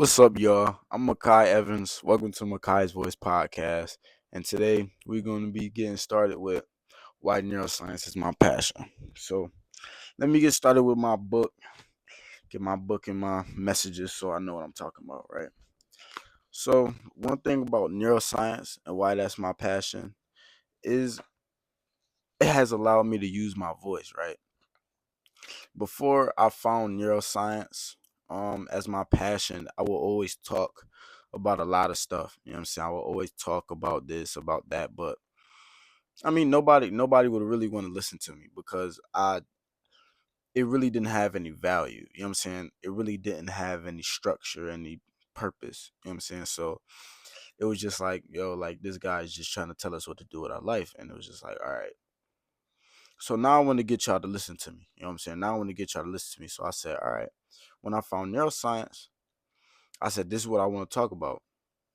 What's up, y'all? I'm Makai Evans. Welcome to Makai's Voice Podcast. And today we're going to be getting started with why neuroscience is my passion. So let me get started with my book, get my book and my messages so I know what I'm talking about, right? So, one thing about neuroscience and why that's my passion is it has allowed me to use my voice, right? Before I found neuroscience as my passion, I will always talk about a lot of stuff. You know what I'm saying? I will always talk about this, about that, but I mean nobody would really want to listen to me because I it really didn't have any value. You know what I'm saying? It really didn't have any structure, any purpose. You know what I'm saying? So it was just like, yo, like this guy is just trying to tell us what to do with our life. And it was just like, all right. So now I want to get y'all to listen to me. You know what I'm saying? Now I want to get y'all to listen to me. So I said, all right. When I found neuroscience, I said, this is what I want to talk about.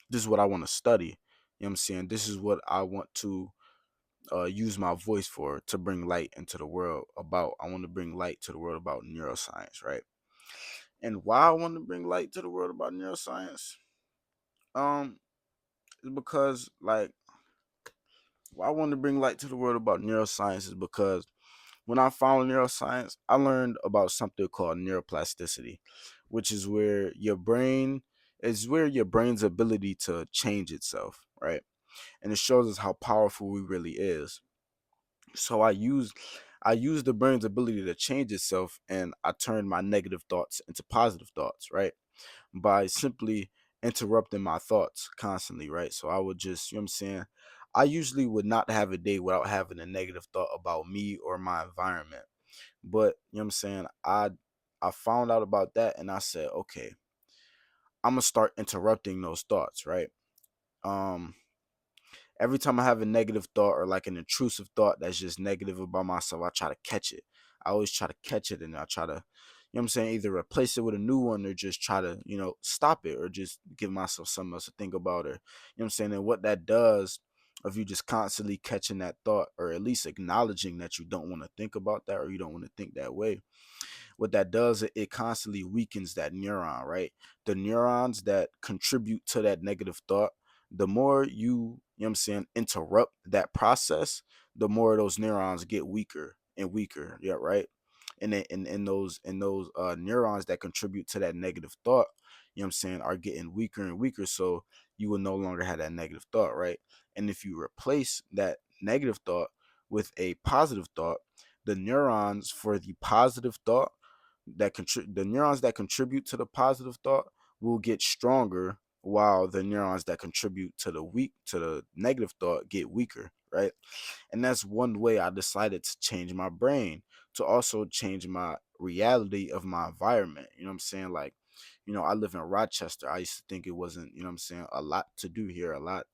This is what I want to study. You know what I'm saying? This is what I want to use my voice for, to bring light into the world about. I want to bring light to the world about neuroscience, right? And why I want to bring light to the world about neuroscience, um, is because like why I want to bring light to the world about neuroscience is because when I found neuroscience, I learned about something called neuroplasticity, which is where your brain's ability to change itself, right? And it shows us how powerful we really is. So I use the brain's ability to change itself, and I turned my negative thoughts into positive thoughts, right? By simply interrupting my thoughts constantly, right? So I would just, you know what I'm saying? I usually would not have a day without having a negative thought about me or my environment. But you know what I'm saying? I found out about that and I said, okay, I'm gonna start interrupting those thoughts, right? Um every time I have a negative thought or like an intrusive thought that's just negative about myself, I try to catch it. I always try to catch it and I try to, you know what I'm saying, either replace it with a new one or just try to, stop it or just give myself something else to think about, or, you know what I'm saying? And what that does, if you just constantly catching that thought or at least acknowledging that you don't want to think about that or you don't want to think that way, what that does, it constantly weakens that neuron, right? The neurons that contribute to that negative thought, the more you know what I'm saying, interrupt that process, the more those neurons get weaker and weaker. Yeah, right. And those neurons that contribute to that negative thought, you know what I'm saying, are getting weaker and weaker. So you will no longer have that negative thought, right? And if you replace that negative thought with a positive thought, the neurons for the positive thought the neurons that contribute to the positive thought will get stronger, while the neurons that contribute to the negative thought get weaker, right? And that's one way I decided to change my brain, to also change my reality of my environment. You know what I'm saying? Like, I live in Rochester. I used to think it wasn't, you know what I'm saying, a lot to do here, a lot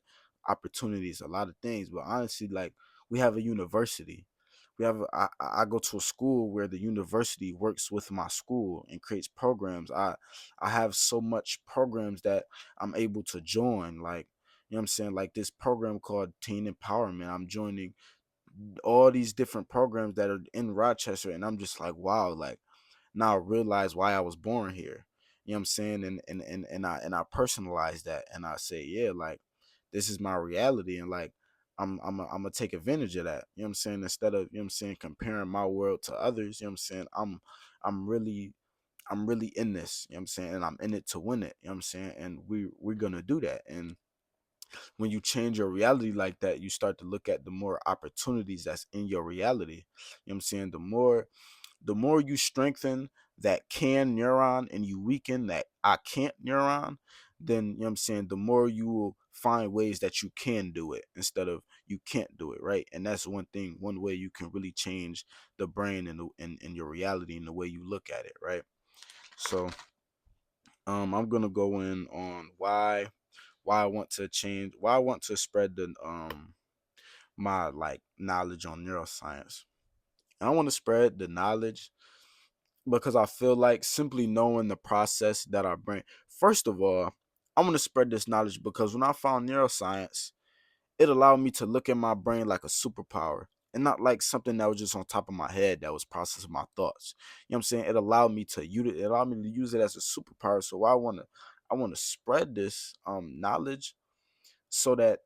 opportunities, a lot of things. But honestly, like, we have a university. I go to a school where the university works with my school and creates programs. I have so much programs that I'm able to join. Like, you know what I'm saying? Like this program called Teen Empowerment. I'm joining all these different programs that are in Rochester, and I'm just like, wow, like now I realize why I was born here. You know what I'm saying? And I personalize that and I say, yeah, like this is my reality, and like I'm gonna take advantage of that. You know what I'm saying? Instead of, you know what I'm saying, comparing my world to others, you know what I'm saying? I'm really I'm really in this, you know what I'm saying, and I'm in it to win it, you know what I'm saying? And we're gonna do that. And when you change your reality like that, you start to look at the more opportunities that's in your reality. You know what I'm saying? The more you strengthen that can neuron and you weaken that I can't neuron, then, you know what I'm saying, the more you will find ways that you can do it instead of you can't do it, right? And that's one way you can really change the brain and and your reality and the way you look at it, right? So I'm gonna go in on why I want to change, why I want to spread the my like knowledge on neuroscience. And I want to spread the knowledge because I feel like simply knowing the process that our brain, first of all, I want to spread this knowledge because when I found neuroscience, it allowed me to look at my brain like a superpower and not like something that was just on top of my head that was processing my thoughts. You know what I'm saying? It allowed me to use it. It allowed me to use it as a superpower. So want to spread this knowledge so that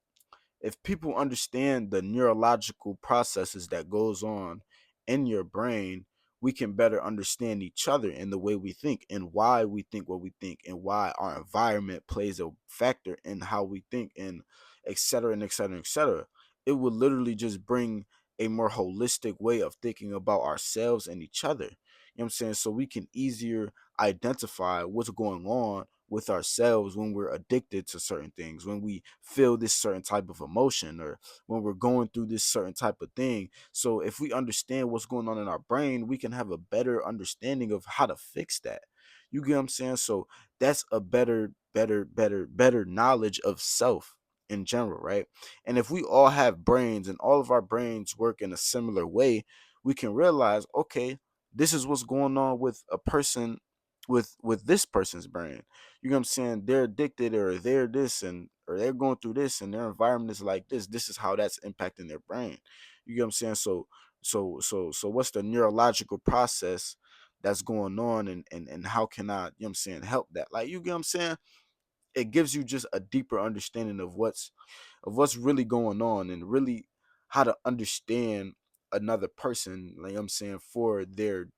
if people understand the neurological processes that goes on in your brain, we can better understand each other and the way we think and why we think what we think and why our environment plays a factor in how we think, and et cetera and et cetera, et cetera. It would literally just bring a more holistic way of thinking about ourselves and each other. You know what I'm saying? So we can easier identify what's going on with ourselves when we're addicted to certain things, when we feel this certain type of emotion, or when we're going through this certain type of thing. So if we understand what's going on in our brain, we can have a better understanding of how to fix that. You get what I'm saying? So that's a better knowledge of self in general, right? And if we all have brains and all of our brains work in a similar way, we can realize, okay, this is what's going on with a person with this person's brain. You know what I'm saying? They're addicted, or they're this, and or they're going through this, and their environment is like this. This is how that's impacting their brain. You get what I'm saying? So what's the neurological process that's going on, and how can I, you know what I'm saying, help that? Like, you get what I'm saying? It gives you just a deeper understanding of what's really going on, and really how to understand another person, like, you know what I'm saying, for their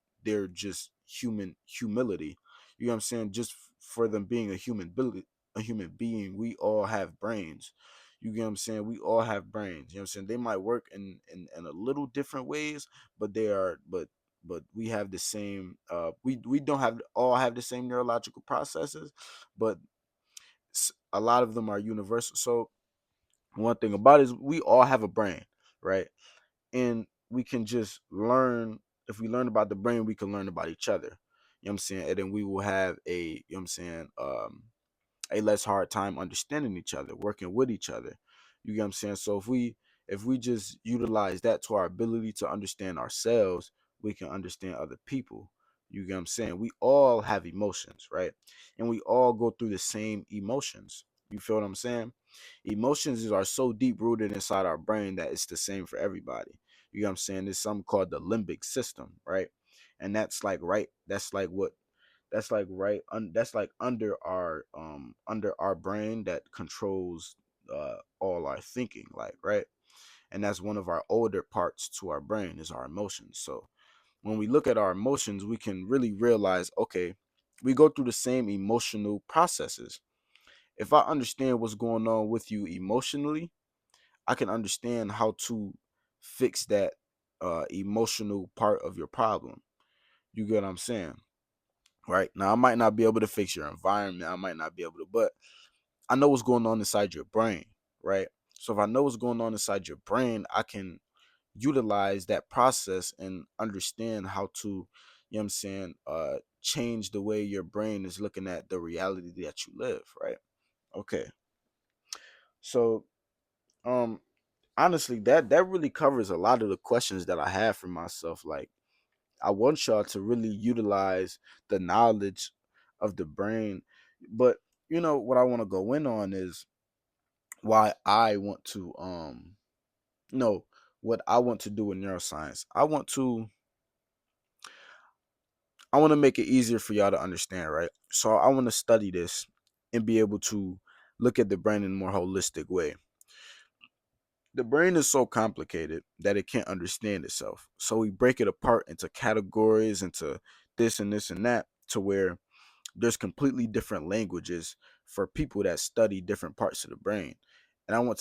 just human humility. You know what I'm saying? Just for them being a human being, we all have brains. You get what I'm saying? We all have brains. You know what I'm saying? They might work in a little different ways, but they are but we have the same we don't have all have the same neurological processes, but a lot of them are universal. So one thing about it is we all have a brain, right? And we can just learn. If we learn about the brain, we can learn about each other. You know what I'm saying? And then we will have you know what I'm saying, a less hard time understanding each other, working with each other. You get what I'm saying? So if we just utilize that to our ability to understand ourselves, we can understand other people. You get what I'm saying? We all have emotions, right? And we all go through the same emotions. You feel what I'm saying? Emotions are so deep rooted inside our brain that it's the same for everybody. You know what I'm saying? There's something called the limbic system, right? And that's like right. That's like under our brain that controls all our thinking, like, right? And that's one of our older parts to our brain is our emotions. So when we look at our emotions, we can really realize, okay, we go through the same emotional processes. If I understand what's going on with you emotionally, I can understand how to fix that emotional part of your problem. You get what I'm saying? Right? Now, I might not be able to fix your environment. I might not be able to, but I know what's going on inside your brain, right? So if I know what's going on inside your brain, I can utilize that process and understand how to, you know what I'm saying, change the way your brain is looking at the reality that you live, right? Okay. So, um, honestly, that really covers a lot of the questions that I have for myself. Like, I want y'all to really utilize the knowledge of the brain. But what I want to go in on is why I want to no what I want to do in neuroscience. I want to make it easier for y'all to understand, right? So I want to study this and be able to look at the brain in a more holistic way. The brain is so complicated that it can't understand itself. So we break it apart into categories, into this and this and that, to where there's completely different languages for people that study different parts of the brain. And I want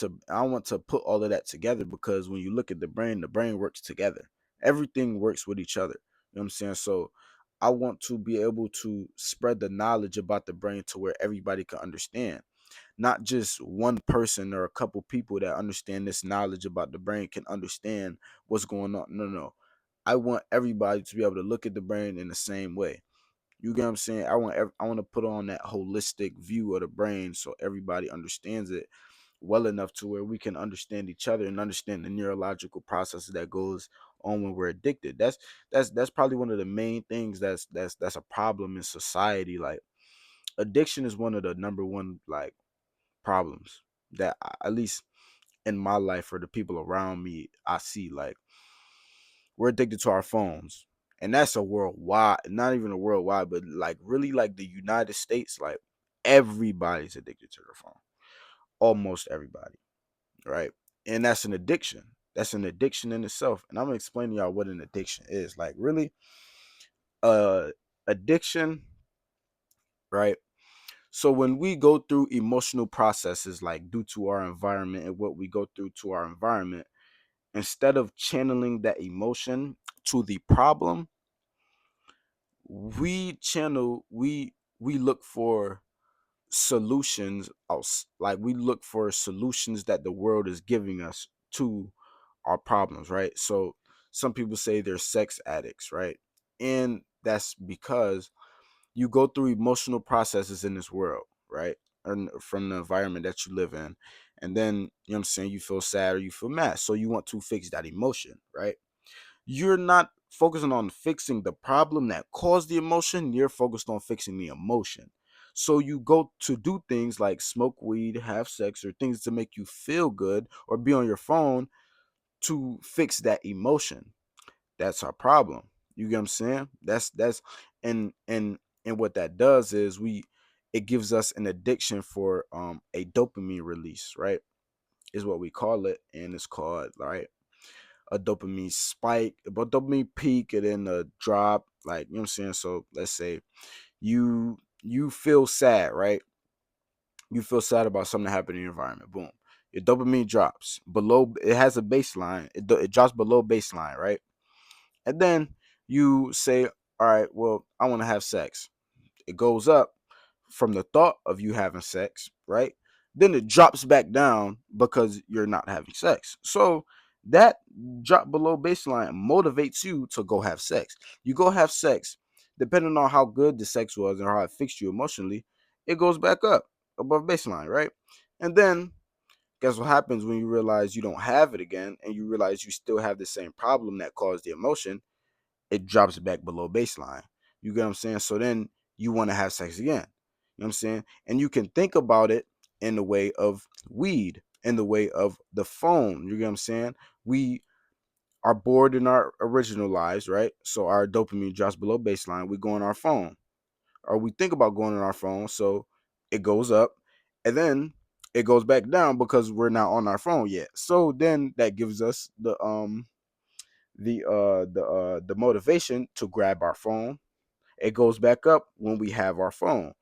to put all of that together, because when you look at the brain works together. Everything works with each other. You know what I'm saying? So I want to be able to spread the knowledge about the brain to where everybody can understand. Not just one person or a couple people that understand this knowledge about the brain can understand what's going on. No, no. I want everybody to be able to look at the brain in the same way. You get what I'm saying? I want to put on that holistic view of the brain so everybody understands it well enough to where we can understand each other and understand the neurological processes that goes on when we're addicted. That's probably one of the main things that's a problem in society. Like, addiction is one of the number one, like, problems that at least in my life or the people around me I see. Like, we're addicted to our phones, and that's a worldwide, not even a worldwide, but like really like the United States. Like, Everybody's addicted to their phone. Almost everybody, right? And that's an addiction. That's an addiction in itself. And I'm gonna explain to y'all what an addiction is. Like really, uh addiction, right? So when we go through emotional processes like due to our environment and what we go through to our environment, instead of channeling that emotion to the problem, we look for solutions like we look for solutions that the world is giving us to our problems, right? So some people say they're sex addicts, right? And that's because you go through emotional processes in this world, right? And from the environment that you live in. And then, you know what I'm saying, you feel sad or you feel mad. So you want to fix that emotion, right? You're not focusing on fixing the problem that caused the emotion, you're focused on fixing the emotion. So you go to do things like smoke weed, have sex, or things to make you feel good, or be on your phone to fix that emotion. That's our problem. You get what I'm saying? That's and what that does is it gives us an addiction for a dopamine release, right? Is what we call it, and it's called, right, a dopamine spike, but dopamine peak and then a drop, like, you know what I'm saying? So let's say you feel sad, right? You feel sad about something that happened in your environment. Boom. Your dopamine drops below, it has a baseline. It drops below baseline, right? And then you say, all right, well, I want to have sex. It goes up from the thought of you having sex, right? Then it drops back down because you're not having sex. So that drop below baseline motivates you to go have sex. You go have sex, depending on how good the sex was and how it fixed you emotionally, it goes back up above baseline, right? And then guess what happens when you realize you don't have it again and you realize you still have the same problem that caused the emotion? It drops back below baseline. You get what I'm saying? So then you want to have sex again. You know what I'm saying? And you can think about it in the way of weed, in the way of the phone. You get what I'm saying? We are bored in our original lives, right? So our dopamine drops below baseline. We go on our phone, or we think about going on our phone. So it goes up, and then it goes back down because we're not on our phone yet. So then that gives us the motivation to grab our phone. It goes back up when we have our phone.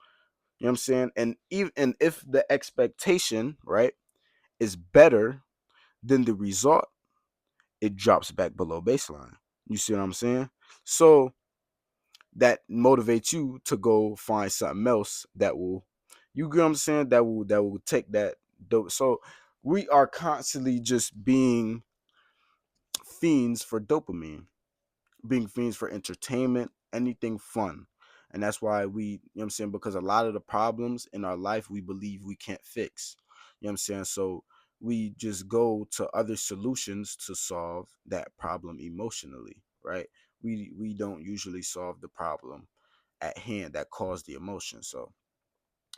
You know what I'm saying? And even and if the expectation, right, is better than the result, it drops back below baseline. You see what I'm saying? So that motivates you to go find something else that will, you get what I'm saying, that will take that dope. So we are constantly just being fiends for dopamine, being fiends for entertainment, anything fun. And that's why we, you know what I'm saying, because a lot of the problems in our life we believe we can't fix. You know what I'm saying? So we just go to other solutions to solve that problem emotionally, right? We don't usually solve the problem at hand that caused the emotion. So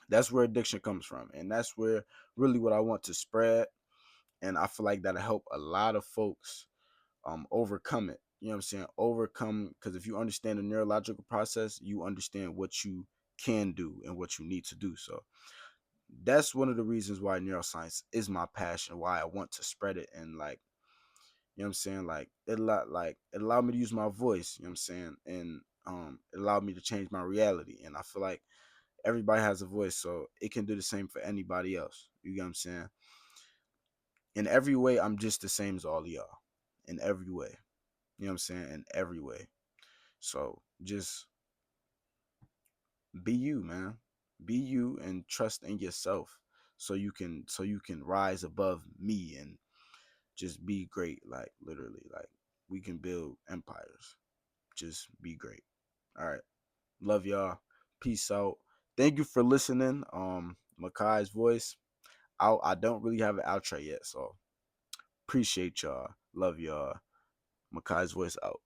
that's where addiction comes from. And that's where really what I want to spread. And I feel like that'll help a lot of folks overcome it. You know what I'm saying? Overcome, because if you understand the neurological process, you understand what you can do and what you need to do. So that's one of the reasons why neuroscience is my passion, why I want to spread it. And like, you know what I'm saying, like it allowed me to use my voice, you know what I'm saying, and it allowed me to change my reality. And I feel like everybody has a voice, so it can do the same for anybody else. You get what I'm saying? In every way, I'm just the same as all of y'all. In every way. You know what I'm saying? In every way. So just be you, man. Be you and trust in yourself so you can rise above me and just be great. Like literally. Like we can build empires. Just be great. All right. Love y'all. Peace out. Thank you for listening. Makai's voice out. I don't really have an outro yet, so appreciate y'all. Love y'all. Makai's voice out.